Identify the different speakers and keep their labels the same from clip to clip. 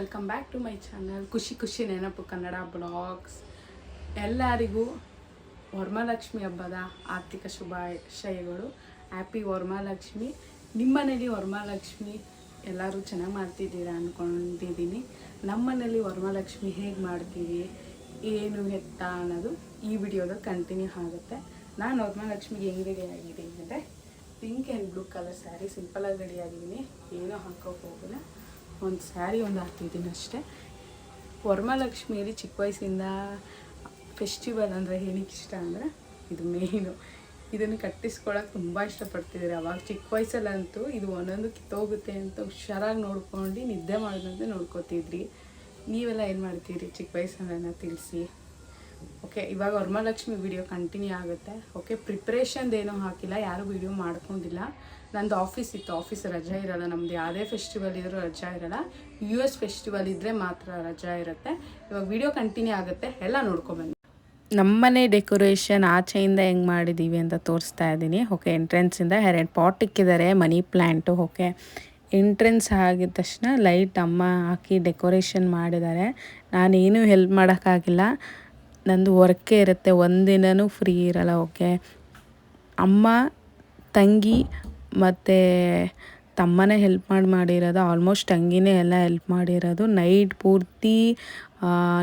Speaker 1: Welcome back to my channel ಖುಷಿ ಖುಷಿ ನೆನಪು ಕನ್ನಡ ಬ್ಲಾಗ್ಸ್. ಎಲ್ಲರಿಗೂ ವರಮಹಾಲಕ್ಷ್ಮಿ ಹಬ್ಬದ ಆರ್ಥಿಕ ಶುಭಾಶಯಗಳು. ಹ್ಯಾಪಿ ವರಮಹಾಲಕ್ಷ್ಮಿ. ನಿಮ್ಮನೇಲಿ ವರಮಹಾಲಕ್ಷ್ಮಿ ಎಲ್ಲರೂ ಚೆನ್ನಾಗಿ ಮಾಡ್ತಿದ್ದೀರಾ ಅಂದ್ಕೊಂಡಿದ್ದೀನಿ. ನಮ್ಮನೇಲಿ ವರಮಹಾಲಕ್ಷ್ಮಿ ಹೇಗೆ ಮಾಡ್ತೀವಿ, ಏನು ಎತ್ತ ಅನ್ನೋದು ಈ ವಿಡಿಯೋದ ಕಂಟಿನ್ಯೂ ಆಗುತ್ತೆ. ನಾನು ವರಮಹಾಲಕ್ಷ್ಮಿಗೆ ಹೆಂಗೆ ರೆಡಿ ಆಗಿದ್ದೀನಿ ಅಂದರೆ pink and blue colour sari ಸಿಂಪಲಾಗಿ ರೆಡಿ ಆಗಿದ್ದೀನಿ. ಏನೂ ಹಾಕೋಕೆ ಹೋಗಿಲ್ಲ, ಒಂದು ಸ್ಯಾರಿ ಒಂದು ಹಾಕ್ತಿದ್ದೀನಿ ಅಷ್ಟೇ. ವರಮಹಾಲಕ್ಷ್ಮಿಯಲ್ಲಿ ಚಿಕ್ಕ ವಯಸ್ಸಿಂದ ಫೆಸ್ಟಿವಲ್ ಅಂದರೆ ಏನಕ್ಕೆ ಇಷ್ಟ ಅಂದರೆ ಇದು ಮೇಯ್ನು. ಇದನ್ನು ಕಟ್ಟಿಸ್ಕೊಳ್ಳೋಕೆ ತುಂಬ ಇಷ್ಟಪಡ್ತಿದ್ದಾರೆ. ಅವಾಗ ಚಿಕ್ಕ ವಯಸ್ಸಲ್ಲಂತೂ ಇದು ಒಂದೊಂದು ಕಿತ್ತೋಗುತ್ತೆ ಅಂತ ಹುಷಾರಾಗಿ ನೋಡ್ಕೊಂಡು ನಿದ್ದೆ ಮಾಡಿದಂತೆ ನೋಡ್ಕೋತಿದ್ರಿ. ನೀವೆಲ್ಲ ಏನು ಮಾಡ್ತೀರಿ ಚಿಕ್ಕ ವಯಸ್ಸನ್ನ ತಿಳಿಸಿ. ಓಕೆ, ಇವಾಗ ವರಮಹಾಲಕ್ಷ್ಮಿ ವಿಡಿಯೋ ಕಂಟಿನ್ಯೂ ಆಗುತ್ತೆ. ಓಕೆ, ಪ್ರಿಪ್ರೇಷನ್ದೇನೂ ಹಾಕಿಲ್ಲ, ಯಾರೂ ವಿಡಿಯೋ ಮಾಡ್ಕೊಂಡಿಲ್ಲ. ನಂದು ಆಫೀಸ್ ಇತ್ತು, ಆಫೀಸ್ ರಜೆ ಇರೋಲ್ಲ. ನಮ್ಮದು ಯಾವುದೇ ಫೆಸ್ಟಿವಲ್ ಇದ್ರೂ ರಜಾ ಇರೋಲ್ಲ. US ಫೆಸ್ಟಿವಲ್ ಇದ್ದರೆ ಮಾತ್ರ ರಜಾ ಇರುತ್ತೆ. ಇವಾಗ ವಿಡಿಯೋ ಕಂಟಿನ್ಯೂ ಆಗುತ್ತೆ, ಎಲ್ಲ ನೋಡ್ಕೊಬನ್ನಿ. ನಮ್ಮನೆ ಡೆಕೋರೇಷನ್ ಆಚೆಯಿಂದ ಹೆಂಗೆ ಮಾಡಿದ್ದೀವಿ ಅಂತ ತೋರಿಸ್ತಾ ಇದ್ದೀನಿ. ಓಕೆ, ಎಂಟ್ರೆನ್ಸಿಂದ 2 ಪಾಟ್ ಇಕ್ಕಿದ್ದಾರೆ, ಮನಿ ಪ್ಲ್ಯಾಂಟು. ಓಕೆ, ಎಂಟ್ರೆನ್ಸ್ ಆಗಿದ ತಕ್ಷಣ ಲೈಟ್ ಅಮ್ಮ ಹಾಕಿ ಡೆಕೋರೇಷನ್ ಮಾಡಿದ್ದಾರೆ. ನಾನೇನು ಹೆಲ್ಪ್ ಮಾಡೋಕ್ಕಾಗಿಲ್ಲ, ನಂದು ವರ್ಕೇ ಇರುತ್ತೆ, ಒಂದಿನವೂ ಫ್ರೀ ಇರಲ್ಲ. ಓಕೆ, ಅಮ್ಮ, ತಂಗಿ ಮತ್ತು ತಮ್ಮನೇ ಹೆಲ್ಪ್ ಮಾಡಿರೋದು. ಆಲ್ಮೋಸ್ಟ್ ತಂಗಿನೇ ಎಲ್ಲ ಹೆಲ್ಪ್ ಮಾಡಿರೋದು. ನೈಟ್ ಪೂರ್ತಿ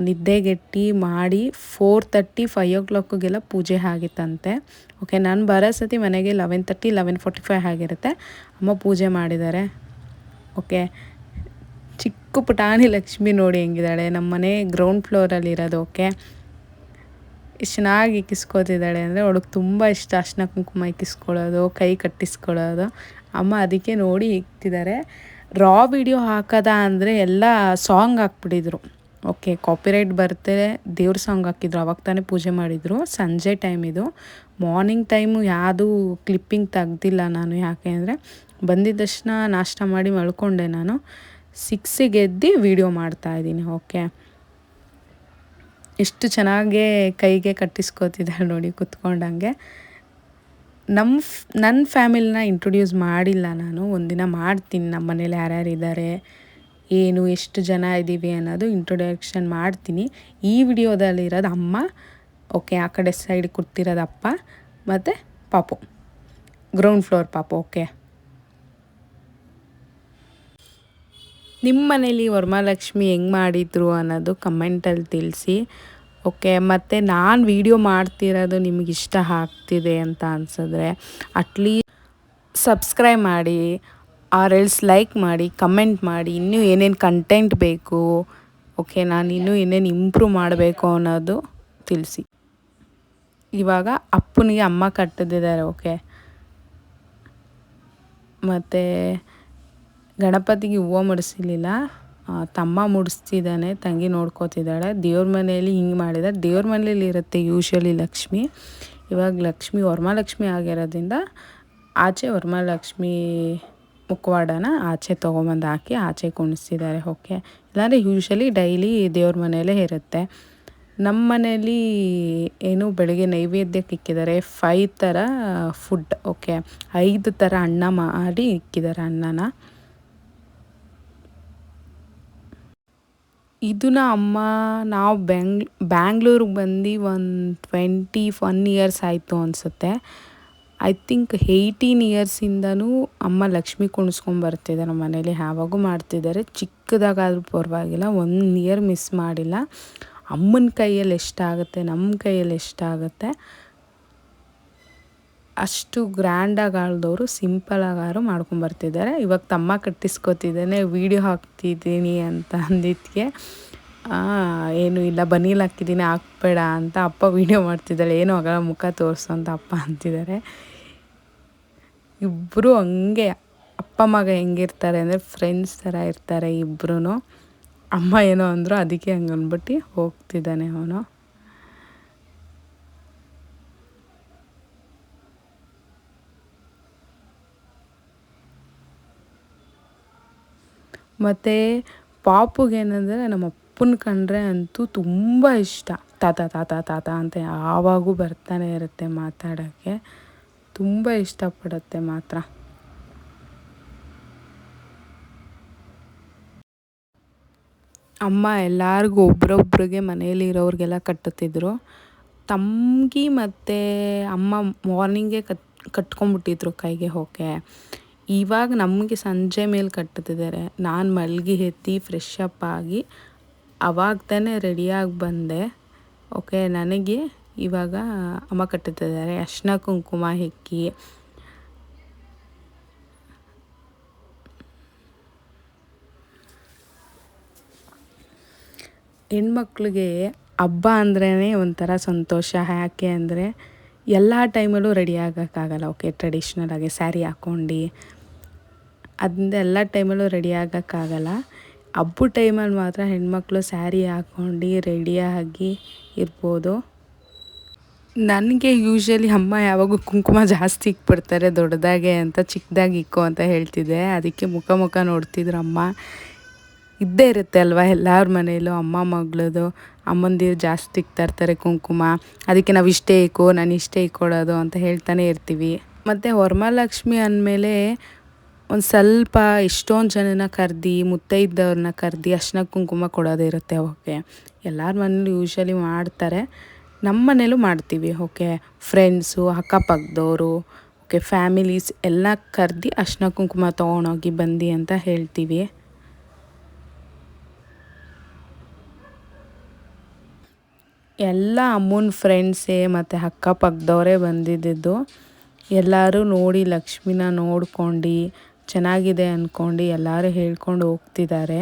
Speaker 1: ನಿದ್ದೆಗೆಟ್ಟು ಮಾಡಿ 4:30 5 o'clockಗೆಲ್ಲ ಪೂಜೆ ಆಗಿತ್ತಂತೆ. ಓಕೆ, ನಾನು ಬರೋ ಸತಿ ಮನೆಗೆ 11:30 11:45 ಆಗಿರುತ್ತೆ. ಅಮ್ಮ ಪೂಜೆ ಮಾಡಿದ್ದಾರೆ. ಓಕೆ, ಚಿಕ್ಕ ಪುಟಾಣಿ ಲಕ್ಷ್ಮಿ ನೋಡಿ ಹೆಂಗಿದ್ದಾಳೆ. ನಮ್ಮ ಮನೆ ಗ್ರೌಂಡ್ ಫ್ಲೋರಲ್ಲಿರೋದು. ಓಕೆ, ಎಷ್ಟು ಚೆನ್ನಾಗಿ ಇಕ್ಕಿಸ್ಕೋತಿದ್ದಾಳೆ ಅಂದರೆ ಅವಳಿಗೆ ತುಂಬ ಇಷ್ಟ. ಅರ್ಶಿನ ಕುಂಕುಮ ಇಕ್ಕಿಸ್ಕೊಳ್ಳೋದು, ಕೈ ಕಟ್ಟಿಸ್ಕೊಳ್ಳೋದು. ಅಮ್ಮ ಅದಕ್ಕೆ ನೋಡಿ ಇಕ್ತಿದ್ದಾರೆ. ರಾ ವಿಡಿಯೋ ಹಾಕೋದ ಅಂದರೆ ಎಲ್ಲ ಸಾಂಗ್ ಹಾಕ್ಬಿಟ್ಟಿದ್ರು. ಓಕೆ, ಕಾಪಿರೈಟ್ ಬರುತ್ತೆ, ದೇವ್ರ ಸಾಂಗ್ ಹಾಕಿದ್ರು. ಅವಾಗ ತಾನೇ ಪೂಜೆ ಮಾಡಿದರು. ಸಂಜೆ ಟೈಮ್ ಇದು. ಮಾರ್ನಿಂಗ್ ಟೈಮು ಯಾವುದೂ ಕ್ಲಿಪ್ಪಿಂಗ್ ತೆಗ್ದಿಲ್ಲ ನಾನು. ಯಾಕೆ ಅಂದರೆ ಬಂದಿದ್ದ ತಕ್ಷಣ ನಾಷ್ಟ ಮಾಡಿ ಮಲ್ಕೊಂಡೆ ನಾನು. 6ಗೆ ಎದ್ದು ವೀಡಿಯೋ ಮಾಡ್ತಾಯಿದ್ದೀನಿ. ಓಕೆ, ಎಷ್ಟು ಚೆನ್ನಾಗೇ ಕೈಗೆ ಕಟ್ಟಿಸ್ಕೋತಿದ್ದಾಳೆ ನೋಡಿ ಕುತ್ಕೊಂಡಂಗೆ. ನನ್ನ ಫ್ಯಾಮಿಲಿನ ಇಂಟ್ರೊಡ್ಯೂಸ್ ಮಾಡಿಲ್ಲ ನಾನು. ಒಂದಿನ ಮಾಡ್ತೀನಿ, ನಮ್ಮ ಮನೇಲಿ ಯಾರ್ಯಾರು ಇದ್ದಾರೆ, ಏನು ಎಷ್ಟು ಜನ ಇದ್ದೀವಿ ಅನ್ನೋದು ಇಂಟ್ರೊಡಕ್ಷನ್ ಮಾಡ್ತೀನಿ. ಈ ವಿಡಿಯೋದಲ್ಲಿರೋದು ಅಮ್ಮ. ಓಕೆ, ಆ ಕಡೆ ಸೈಡ್ ಕೂತಿರೋದು ಅಪ್ಪ ಮತ್ತು ಪಾಪು, ಗ್ರೌಂಡ್ ಫ್ಲೋರ್ ಪಾಪು. ಓಕೆ, ನಿಮ್ಮ ಮನೇಲಿ ವರಮಹಾಲಕ್ಷ್ಮಿ ಹೆಂಗೆ ಮಾಡಿದ್ರು ಅನ್ನೋದು ಕಮೆಂಟಲ್ಲಿ ತಿಳಿಸಿ. ಓಕೆ, ಮತ್ತು ನಾನು ವೀಡಿಯೋ ಮಾಡ್ತಿರೋದು ನಿಮಗೆ ಇಷ್ಟ ಆಗ್ತಿದೆ ಅಂತ ಅನಿಸಿದ್ರೆ ಅಟ್ಲೀಸ್ಟ್ ಸಬ್ಸ್ಕ್ರೈಬ್ ಮಾಡಿ, ಆರ್ ಎಲ್ಸ್ ಲೈಕ್ ಮಾಡಿ, ಕಮೆಂಟ್ ಮಾಡಿ. ಇನ್ನೂ ಏನೇನು ಕಂಟೆಂಟ್ ಬೇಕು, ಓಕೆ, ನಾನು ಇನ್ನೂ ಏನೇನು ಇಂಪ್ರೂವ್ ಮಾಡಬೇಕು ಅನ್ನೋದು ತಿಳಿಸಿ. ಇವಾಗ ಅಪ್ಪನಿಗೆ ಅಮ್ಮ ಕಟ್ಟಿದ್ದಾರೆ. ಓಕೆ, ಮತ್ತು ಗಣಪತಿಗೆ ಹೂವು ಮುಡಿಸಿರ್ಲಿಲ್ಲ, ತಮ್ಮ ಮುಡಿಸ್ತಿದ್ದಾನೆ, ತಂಗಿ ನೋಡ್ಕೋತಿದ್ದಾಳೆ. ದೇವ್ರ ಮನೆಯಲ್ಲಿ ಹಿಂಗೆ ಮಾಡಿದ್ದಾರೆ. ದೇವ್ರ ಮನೇಲಿ ಇರುತ್ತೆ ಯೂಶ್ವಲಿ ಲಕ್ಷ್ಮಿ. ಇವಾಗ ಲಕ್ಷ್ಮಿ ವರಮಹಾಲಕ್ಷ್ಮಿ ಆಗಿರೋದ್ರಿಂದ ಆಚೆ ವರಮಹಾಲಕ್ಷ್ಮಿ ಮುಖವಾಡನ ಆಚೆ ತೊಗೊಂಬಂದು ಹಾಕಿ ಆಚೆ ಕುಣಿಸ್ತಿದ್ದಾರೆ. ಓಕೆ, ಇಲ್ಲಾಂದರೆ ಯೂಶ್ವಲಿ ಡೈಲಿ ದೇವ್ರ ಮನೆಯಲ್ಲೇ ಇರುತ್ತೆ. ನಮ್ಮ ಮನೇಲಿ ಏನು ಬೆಳಗ್ಗೆ ನೈವೇದ್ಯಕ್ಕೆ ಇಕ್ಕಿದ್ದಾರೆ 5 ಥರ ಫುಡ್. ಓಕೆ, 5 ಥರ ಅನ್ನ ಮಾಡಿ ಇಕ್ಕಿದ್ದಾರೆ ಅನ್ನನ. ಇದನ್ನ ಅಮ್ಮ ನಾವು ಬ್ಯಾಂಗ್ಳೂರಿಗೆ ಬಂದು ಒಂದು 21 ಇಯರ್ಸ್ ಆಯಿತು ಅನಿಸುತ್ತೆ. ಐ ಥಿಂಕ್ 18 ಇಯರ್ಸಿಂದನೂ ಅಮ್ಮ ಲಕ್ಷ್ಮಿ ಕುಣಿಸ್ಕೊಂಬರ್ತಿದ್ದಾರೆ ನಮ್ಮ ಮನೇಲಿ. ಯಾವಾಗೂ ಮಾಡ್ತಿದ್ದಾರೆ. ಚಿಕ್ಕದಾಗಾದ್ರೂ ಪರವಾಗಿಲ್ಲ, 1 ಇಯರ್ ಮಿಸ್ ಮಾಡಿಲ್ಲ. ಅಮ್ಮನ ಕೈಯಲ್ಲಿ ಎಷ್ಟಾಗುತ್ತೆ, ನಮ್ಮ ಕೈಯಲ್ಲಿ ಎಷ್ಟಾಗುತ್ತೆ ಅಷ್ಟು ಗ್ರ್ಯಾಂಡಾಗಿ ಆಳ್ದವರು ಸಿಂಪಲಾಗಾದ್ರು ಮಾಡ್ಕೊಂಬರ್ತಿದ್ದಾರೆ. ಇವಾಗ ತಮ್ಮ ಕಟ್ಟಿಸ್ಕೊತಿದ್ದಾನೆ, ವೀಡಿಯೋ ಹಾಕ್ತಿದ್ದೀನಿ ಅಂತ ಅಂದಿದ್ದಕ್ಕೆ ಏನು ಇಲ್ಲ ಬನೀಲ್ ಹಾಕಿದ್ದೀನಿ ಹಾಕ್ಬೇಡ ಅಂತ ಅಪ್ಪ ವೀಡಿಯೋ ಮಾಡ್ತಿದ್ದಾಳೆ. ಏನೂ ಆಗಲ್ಲ ಮುಖ ತೋರಿಸು ಅಂತ ಅಪ್ಪ ಅಂತಿದ್ದಾರೆ. ಇಬ್ಬರು ಹಂಗೆ ಅಪ್ಪ ಮಗ ಹೆಂಗಿರ್ತಾರೆ ಅಂದರೆ ಫ್ರೆಂಡ್ಸ್ ಥರ ಇರ್ತಾರೆ ಇಬ್ಬರೂ. ಅಮ್ಮ ಏನೋ ಅಂದರು, ಅದಕ್ಕೆ ಹಂಗೆ ಅಂದ್ಬಿಟ್ಟು ಹೋಗ್ತಿದ್ದಾನೆ ಅವನು. ಮತ್ತು ಪಾಪುಗೇನೆಂದರೆ ನಮ್ಮ ಅಪ್ಪನ ಕಂಡ್ರೆ ಅಂತೂ ತುಂಬ ಇಷ್ಟ. ತಾತ ತಾತ ತಾತ ಅಂತ ಯಾವಾಗೂ ಬರ್ತಾನೆ ಇರುತ್ತೆ ಮಾತಾಡೋಕ್ಕೆ. ತುಂಬ ಇಷ್ಟಪಡುತ್ತೆ ಮಾತ್ರ. ಅಮ್ಮ ಎಲ್ಲರಿಗೂ ಒಬ್ರೊಬ್ರಿಗೆ ಮನೇಲಿ ಇರೋರಿಗೆಲ್ಲ ಕಟ್ಟುತ್ತಿದ್ರು. ತಂಗಿ ಮತ್ತು ಅಮ್ಮ ಮಾರ್ನಿಂಗೇ ಕಟ್ಕೊಂಡ್ಬಿಟ್ಟಿದ್ರು ಕೈಗೆ ಓಕೆ. ಇವಾಗ ನಮಗೆ ಸಂಜೆ ಮೇಲೆ ಕಟ್ಟುತ್ತಿದ್ದಾರೆ. ನಾನು ಮಲಗಿ ಎದ್ದು ಫ್ರೆಶ್ ಅಪ್ ಆಗಿ ಅವಾಗ ತಾನೇ ರೆಡಿಯಾಗಿ ಬಂದೆ. ಓಕೆ, ನನಗೆ ಇವಾಗ ಅಮ್ಮ ಕಟ್ಟುತ್ತಿದ್ದಾರೆ. ಅರಿಶಿನ ಕುಂಕುಮ ಹೆಕ್ಕಿ ಹೆಣ್ಮಕ್ಳಿಗೆ ಹಬ್ಬ ಅಂದ್ರೇ ಒಂಥರ ಸಂತೋಷ. ಯಾಕೆ ಅಂದರೆ ಎಲ್ಲ ಟೈಮಲ್ಲೂ ರೆಡಿ ಆಗೋಕ್ಕಾಗಲ್ಲ. ಓಕೆ, ಟ್ರೆಡಿಷ್ನಲ್ ಆಗಿ ಸ್ಯಾರಿ ಹಾಕ್ಕೊಂಡು ಅದರಿಂದ ಎಲ್ಲ ಟೈಮಲ್ಲೂ ರೆಡಿ ಆಗೋಕ್ಕಾಗಲ್ಲ. ಹಬ್ಬದ ಟೈಮಲ್ಲಿ ಮಾತ್ರ ಹೆಣ್ಮಕ್ಳು ಸ್ಯಾರಿ ಹಾಕ್ಕೊಂಡು ರೆಡಿಯಾಗಿ ಇರ್ಬೋದು. ನನಗೆ ಯೂಶ್ವಲಿ ಅಮ್ಮ ಯಾವಾಗೂ ಕುಂಕುಮ ಜಾಸ್ತಿ ಇಕ್ಬಿಡ್ತಾರೆ ದೊಡ್ಡದಾಗೆ ಅಂತ, ಚಿಕ್ಕದಾಗಿ ಇಕ್ಕೋ ಅಂತ ಹೇಳ್ತಿದ್ದೆ. ಅದಕ್ಕೆ ಮುಖ ನೋಡ್ತಿದ್ರು ಅಮ್ಮ. ಇದ್ದೇ ಇರುತ್ತೆ ಅಲ್ವಾ ಎಲ್ಲರ ಮನೆಯಲ್ಲೂ ಅಮ್ಮ ಮಗಳದು ಅಮ್ಮಂದಿರು ಜಾಸ್ತಿ ಇಕ್ತಾ ಇರ್ತಾರೆ ಕುಂಕುಮ. ಅದಕ್ಕೆ ನಾವು ಇಷ್ಟೇ ಇಕ್ಕೋ, ನಾನು ಇಷ್ಟೇ ಇಕ್ಕೊಡೋದು ಅಂತ ಹೇಳ್ತಾನೆ ಇರ್ತೀವಿ. ಮತ್ತು ವರಮಹಾಲಕ್ಷ್ಮಿ ಅಂದಮೇಲೆ ಒಂದು ಸ್ವಲ್ಪ ಎಷ್ಟೊಂದು ಜನನ ಕರೆದು ಮುತ್ತೈದವ್ರನ್ನ ಕರೆದು ಅರಿಶಿನ ಕುಂಕುಮ ಕೊಡೋದಿರುತ್ತೆ. ಓಕೆ, ಎಲ್ಲರ ಮನೇಲೂ ಯೂಶ್ವಲಿ ಮಾಡ್ತಾರೆ, ನಮ್ಮ ಮನೇಲೂ ಮಾಡ್ತೀವಿ. ಓಕೆ, ಫ್ರೆಂಡ್ಸು, ಅಕ್ಕಪಕ್ಕದವರು, ಓಕೆ, ಫ್ಯಾಮಿಲೀಸ್ ಎಲ್ಲ ಕರೆದು ಅರಿಶಿನ ಕುಂಕುಮ ತೊಗೊಂಡೋಗಿ ಬಂದು ಅಂತ ಹೇಳ್ತೀವಿ. ಎಲ್ಲ ಅಮ್ಮನ ಫ್ರೆಂಡ್ಸೇ ಮತ್ತು ಅಕ್ಕಪಕ್ಕದವರೇ ಬಂದಿದ್ದು. ಎಲ್ಲರೂ ನೋಡಿ ಲಕ್ಷ್ಮಿನ ನೋಡ್ಕೊಂಡು ಚೆನ್ನಾಗಿದೆ ಅಂದ್ಕೊಂಡು ಎಲ್ಲರೂ ಹೇಳ್ಕೊಂಡು ಹೋಗ್ತಿದ್ದಾರೆ.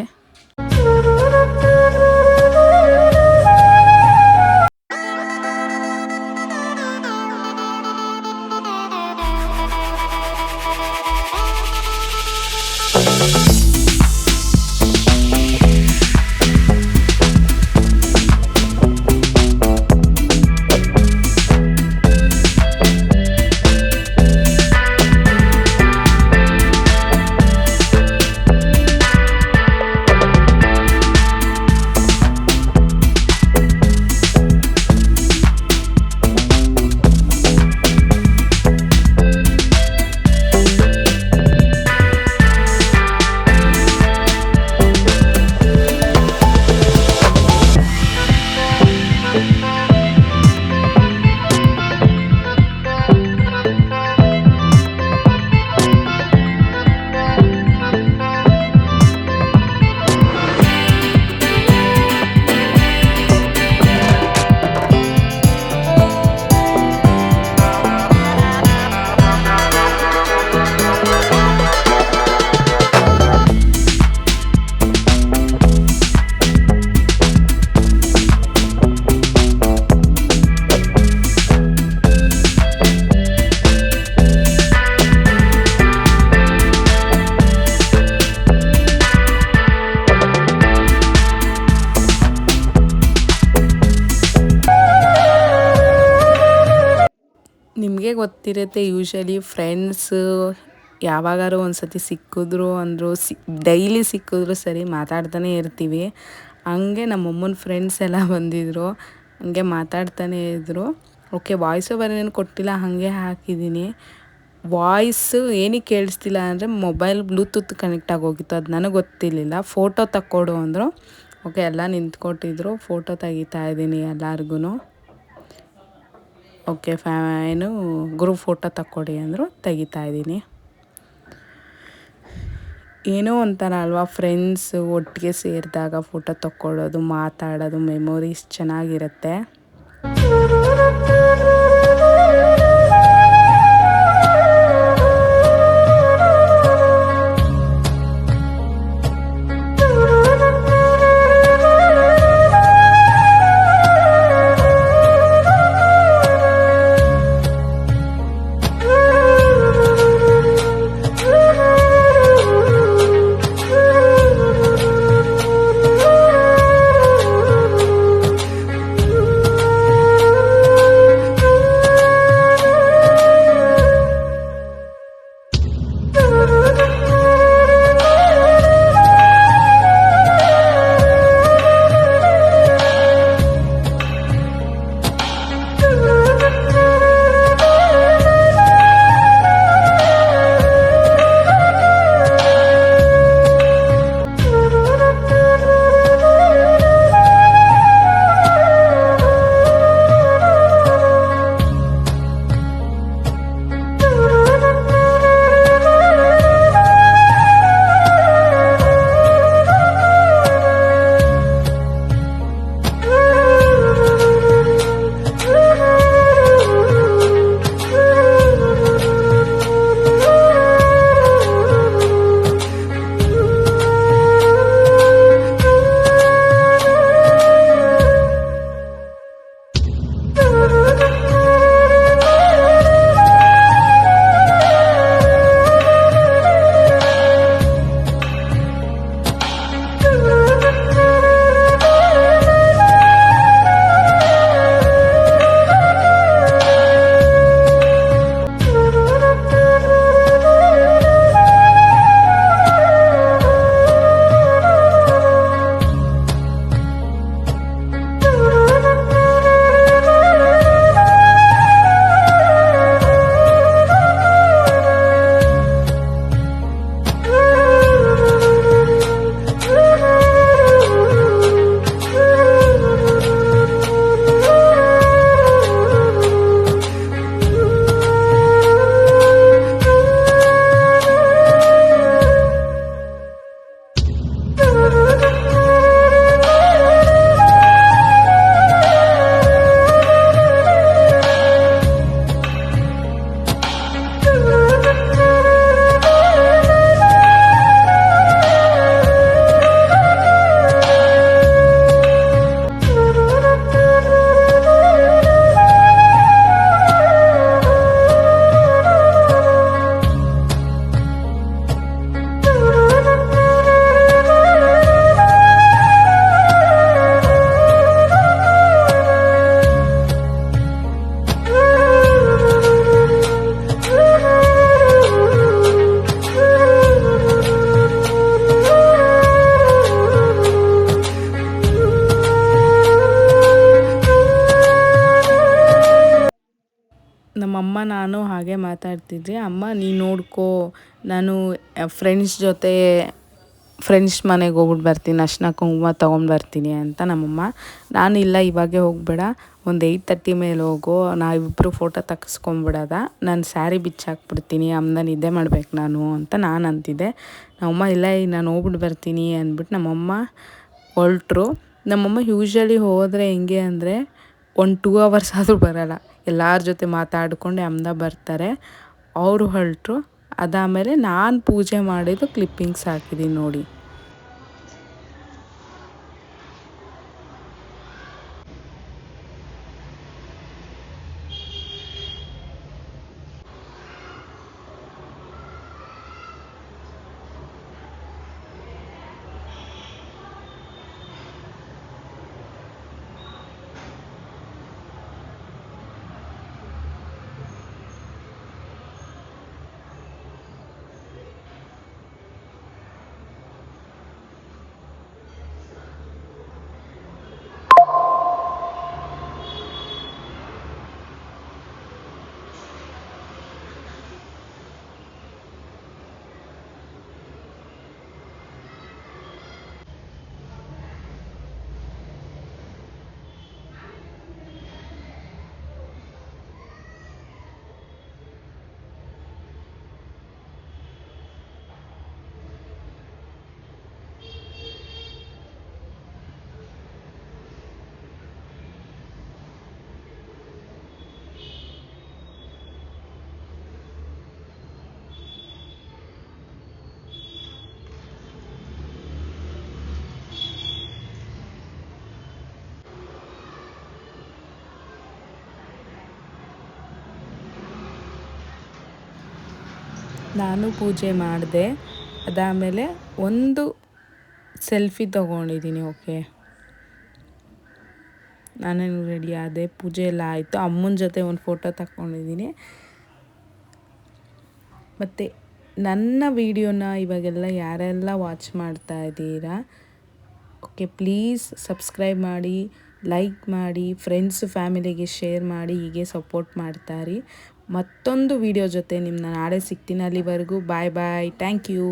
Speaker 1: ನಿಮಗೆ ಗೊತ್ತಿರುತ್ತೆ, ಯೂಶ್ವಲಿ ಫ್ರೆಂಡ್ಸು ಯಾವಾಗಾರು ಒಂದು ಸತಿ ಸಿಕ್ಕಿದ್ರು ಅಂದರು, ಡೈಲಿ ಸಿಕ್ಕಿದ್ರು ಸರಿ ಮಾತಾಡ್ತಾನೆ ಇರ್ತೀವಿ. ಹಂಗೆ ನಮ್ಮಮ್ಮನ ಫ್ರೆಂಡ್ಸ್ ಎಲ್ಲ ಬಂದಿದ್ದರು, ಹಂಗೆ ಮಾತಾಡ್ತಾನೇ ಇದ್ದರು. ಓಕೆ, ವಾಯ್ಸ್ ಓವರ್ ಏನು ಕೊಟ್ಟಿಲ್ಲ, ಹಾಗೆ ಹಾಕಿದ್ದೀನಿ. ವಾಯ್ಸು ಏನಕ್ಕೆ ಕೇಳಿಸ್ತಿಲ್ಲ ಅಂದರೆ ಮೊಬೈಲ್ ಬ್ಲೂಟೂತ್ ಕನೆಕ್ಟ್ ಆಗೋಗಿತ್ತು, ಅದು ನನಗೆ ಗೊತ್ತಿರಲಿಲ್ಲ. ಫೋಟೋ ತಕ್ಕೊಡು ಅಂದರು. ಓಕೆ, ಎಲ್ಲ ನಿಂತ್ಕೊಟ್ಟಿದ್ರು, ಫೋಟೋ ತೆಗಿತಾ ಇದ್ದೀನಿ ಎಲ್ಲರಿಗೂ. ಓಕೆ, ಏನು ಗ್ರೂಪ್ ಫೋಟೋ ತಕ್ಕೊಡಿ ಅಂದರು, ತೆಗಿತಾ ಇದ್ದೀನಿ. ಏನೋ ಒಂಥರ ಅಲ್ವಾ, ಫ್ರೆಂಡ್ಸು ಒಟ್ಟಿಗೆ ಸೇರಿದಾಗ ಫೋಟೋ ತಕ್ಕೊಳ್ಳೋದು, ಮಾತಾಡೋದು, ಮೆಮೊರೀಸ್ ಚೆನ್ನಾಗಿರುತ್ತೆ. ನಮ್ಮಮ್ಮ ನಾನು ಹಾಗೆ ಮಾತಾಡ್ತಿದ್ವಿ. ಅಮ್ಮ ನೀನು ನೋಡ್ಕೋ, ನಾನು ಫ್ರೆಂಡ್ಸ್ ಮನೆಗೆ ಹೋಗ್ಬಿಟ್ಟು ಬರ್ತೀನಿ, ಅರ್ಶಿನ ಕುಂಕುಮ ತೊಗೊಂಡ್ಬರ್ತೀನಿ ಅಂತ ನಮ್ಮಮ್ಮ. ನಾನು ಇಲ್ಲ ಇವಾಗೇ ಹೋಗ್ಬೇಡ, ಒಂದು 8:30 ಮೇಲೆ ಹೋಗು, ನಾವಿಬ್ಬರು ಫೋಟೋ ತೆಗೆಸ್ಕೊಂಬಿಡೋದ, ನಾನು ಸ್ಯಾರಿ ಬಿಚ್ಚಾಕ್ಬಿಡ್ತೀನಿ, ಅಮ್ಮನ ನಿದ್ದೆ ಮಾಡ್ಬೇಕು ನಾನು ಅಂತ ನಾನು ಅಂತಿದ್ದೆ. ನಮ್ಮಮ್ಮ ಇಲ್ಲ ನಾನು ಹೋಗ್ಬಿಟ್ಟು ಬರ್ತೀನಿ ಅಂದ್ಬಿಟ್ಟು ನಮ್ಮಮ್ಮ ಹೊರಟ್ರು. ನಮ್ಮಮ್ಮ ಯೂಶ್ವಲಿ ಹೋದರೆ ಹೆಂಗೆ ಅಂದರೆ 2 ಅವರ್ಸ್ ಆದರೂ ಬರೋಲ್ಲ, ಎಲ್ಲರ ಜೊತೆ ಮಾತಾಡ್ಕೊಂಡು ಅಮ್ಮನ ಬರ್ತಾರೆ. ಅವರು ಹೊರಟ್ರು. ಅದಾದಮೇಲೆ ನಾನು ಪೂಜೆ ಮಾಡಿದ್ದು ಕ್ಲಿಪ್ಪಿಂಗ್ಸ್ ಹಾಕಿದ್ದೀನಿ ನೋಡಿ. ನಾನು ಪೂಜೆ ಮಾಡಿದೆ. ಅದಾದಮೇಲೆ ಒಂದು ಸೆಲ್ಫಿ ತೊಗೊಂಡಿದ್ದೀನಿ. ಓಕೆ, ನಾನೇನು ರೆಡಿ ಆದೆ, ಪೂಜೆ ಎಲ್ಲ ಆಯಿತು. ಅಮ್ಮನ ಜೊತೆ ಒಂದು ಫೋಟೋ ತಗೊಂಡಿದ್ದೀನಿ. ಮತ್ತು ನನ್ನ ವೀಡಿಯೋನ ಇವಾಗೆಲ್ಲ ಯಾರೆಲ್ಲ ವಾಚ್ ಮಾಡ್ತಾ ಇದ್ದೀರಾ, ಓಕೆ, ಪ್ಲೀಸ್ ಸಬ್ಸ್ಕ್ರೈಬ್ ಮಾಡಿ, ಲೈಕ್ ಮಾಡಿ, ಫ್ರೆಂಡ್ಸು ಫ್ಯಾಮಿಲಿಗೆ ಶೇರ್ ಮಾಡಿ, ಹೀಗೆ ಸಪೋರ್ಟ್ ಮಾಡ್ತಾಯಿರಿ. ಮತ್ತೊಂದು ವೀಡಿಯೋ ಜೊತೆ ನಿಮ್ಮನ್ನ ನಾಳೆ ಸಿಗ್ತೀನಿ. ಅಲ್ಲಿವರೆಗೂ ಬಾಯ್ ಬಾಯ್, ಥ್ಯಾಂಕ್ ಯು.